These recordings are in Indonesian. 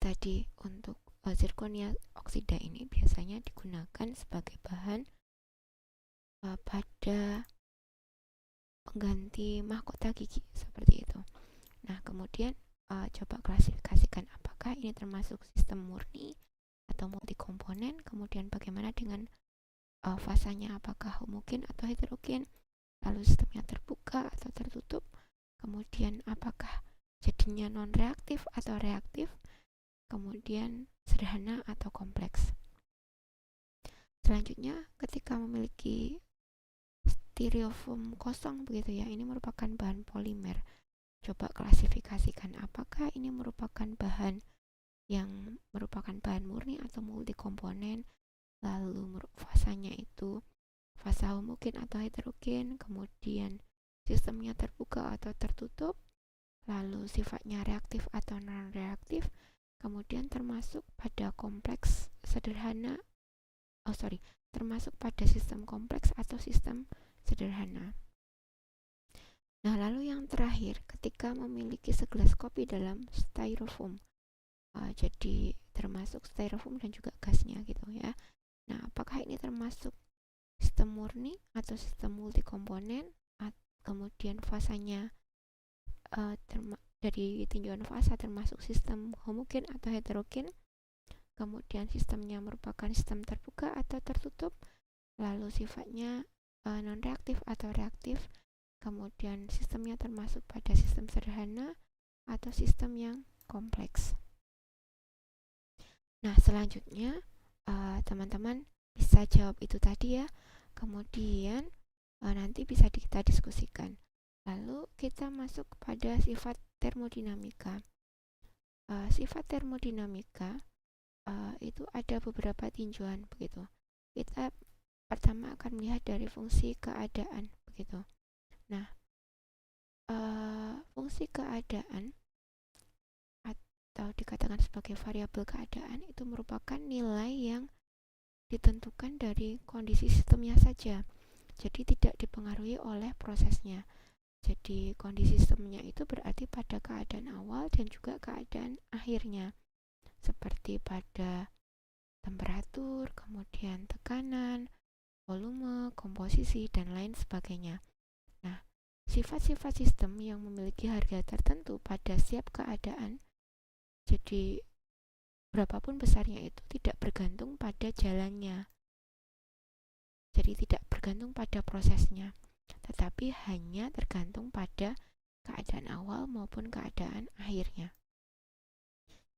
tadi untuk zirkonia oksida ini biasanya digunakan sebagai bahan pada pengganti mahkota gigi seperti itu. Nah, kemudian coba klasifikasikan apakah ini termasuk sistem murni atau multikomponen, kemudian bagaimana dengan fasanya, apakah homogen atau heterogen, lalu sistemnya terbuka atau tertutup, kemudian apakah jadinya non-reaktif atau reaktif, kemudian sederhana atau kompleks. Selanjutnya, ketika memiliki styrofoam kosong begitu ya, ini merupakan bahan polimer. Coba klasifikasikan apakah ini merupakan bahan yang merupakan bahan murni atau multikomponen, lalu fasanya itu fasa homogen atau heterogen, kemudian sistemnya terbuka atau tertutup, lalu sifatnya reaktif atau non-reaktif, kemudian termasuk pada kompleks sederhana, termasuk pada sistem kompleks atau sistem sederhana. Nah, lalu yang terakhir, ketika memiliki segelas kopi dalam styrofoam, jadi termasuk styrofoam dan juga gasnya gitu ya. Nah, apakah ini termasuk sistem murni atau sistem multikomponen? Kemudian fasanya dari tinjauan fasa termasuk sistem homogen atau heterogen, kemudian sistemnya merupakan sistem terbuka atau tertutup, lalu sifatnya non-reaktif atau reaktif, kemudian sistemnya termasuk pada sistem sederhana atau sistem yang kompleks. Nah, selanjutnya teman-teman bisa jawab itu tadi ya, kemudian nanti bisa kita diskusikan. Lalu kita masuk pada sifat termodinamika. Sifat termodinamika itu ada beberapa tinjauan begitu. Kita pertama akan melihat dari fungsi keadaan begitu. Nah, fungsi keadaan atau dikatakan sebagai variabel keadaan itu merupakan nilai yang ditentukan dari kondisi sistemnya saja. Jadi tidak dipengaruhi oleh prosesnya. Jadi kondisi sistemnya itu berarti pada keadaan awal dan juga keadaan akhirnya. Seperti pada temperatur, kemudian tekanan, volume, komposisi, dan lain sebagainya. Nah, sifat-sifat sistem yang memiliki harga tertentu pada setiap keadaan, jadi berapapun besarnya itu tidak bergantung pada jalannya. Jadi tidak bergantung pada prosesnya, tetapi hanya tergantung pada keadaan awal maupun keadaan akhirnya.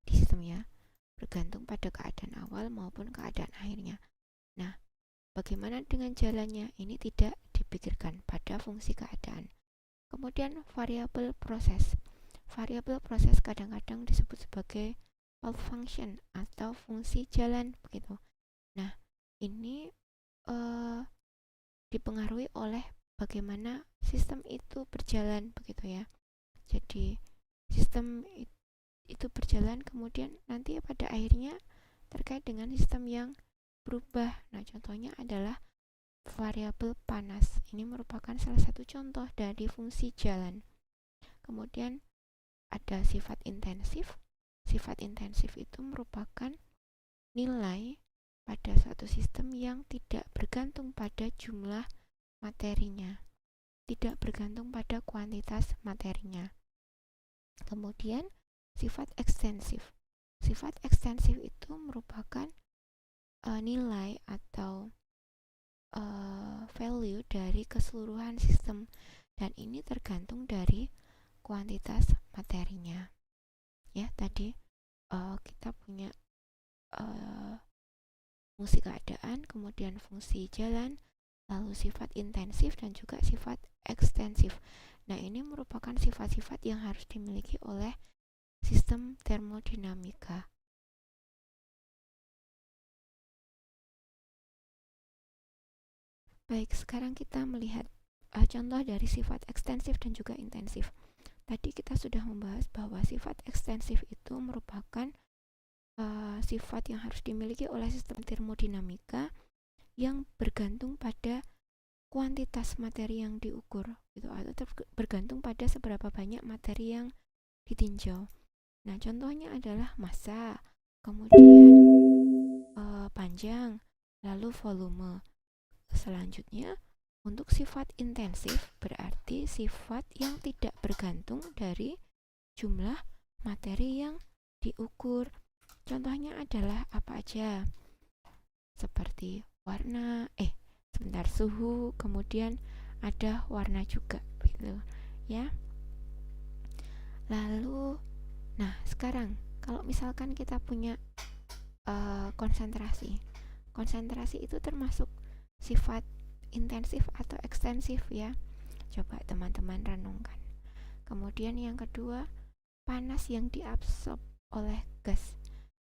Di sistemnya bergantung pada keadaan awal maupun keadaan akhirnya. Nah, bagaimana dengan jalannya? Ini tidak dipikirkan pada fungsi keadaan. Kemudian variabel proses. Variabel proses kadang-kadang disebut sebagai valve function atau fungsi jalan begitu. Nah, ini dipengaruhi oleh bagaimana sistem itu berjalan begitu ya. Jadi sistem itu berjalan, kemudian nanti pada akhirnya terkait dengan sistem yang berubah. Nah, contohnya adalah variabel panas. Ini merupakan salah satu contoh dari fungsi jalan. Kemudian ada sifat intensif. Sifat intensif itu merupakan nilai pada suatu sistem yang tidak bergantung pada jumlah materinya, tidak bergantung pada kuantitas materinya. Kemudian sifat ekstensif. Sifat ekstensif itu merupakan nilai atau value dari keseluruhan sistem, dan ini tergantung dari kuantitas materinya. Ya, tadi kita punya fungsi keadaan, kemudian fungsi jalan, lalu sifat intensif dan juga sifat ekstensif. Nah, ini merupakan sifat-sifat yang harus dimiliki oleh sistem termodinamika. Baik, sekarang kita melihat contoh dari sifat ekstensif dan juga intensif. Tadi kita sudah membahas bahwa sifat ekstensif itu merupakan sifat yang harus dimiliki oleh sistem termodinamika yang bergantung pada kuantitas materi yang diukur gitu, atau bergantung pada seberapa banyak materi yang ditinjau. Nah, contohnya adalah massa, kemudian panjang, lalu volume. Selanjutnya, untuk sifat intensif berarti sifat yang tidak bergantung dari jumlah materi yang diukur. Contohnya adalah apa aja? Seperti warna, suhu, kemudian ada warna juga gitu ya. Lalu, nah sekarang kalau misalkan kita punya konsentrasi itu termasuk sifat intensif atau ekstensif ya. Coba teman-teman renungkan. Kemudian yang kedua, panas yang diabsorb oleh gas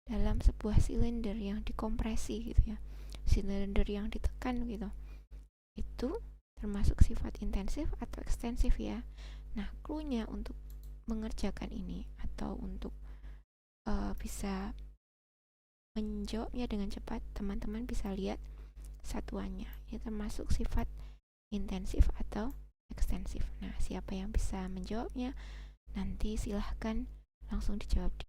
dalam sebuah silinder yang dikompresi gitu ya, silinder yang ditekan gitu, itu termasuk sifat intensif atau ekstensif ya. Nah, clue-nya untuk mengerjakan ini atau untuk bisa menjawabnya dengan cepat, teman-teman bisa lihat satuannya, ini termasuk sifat intensif atau ekstensif. Nah, siapa yang bisa menjawabnya? Nanti silahkan langsung dijawab di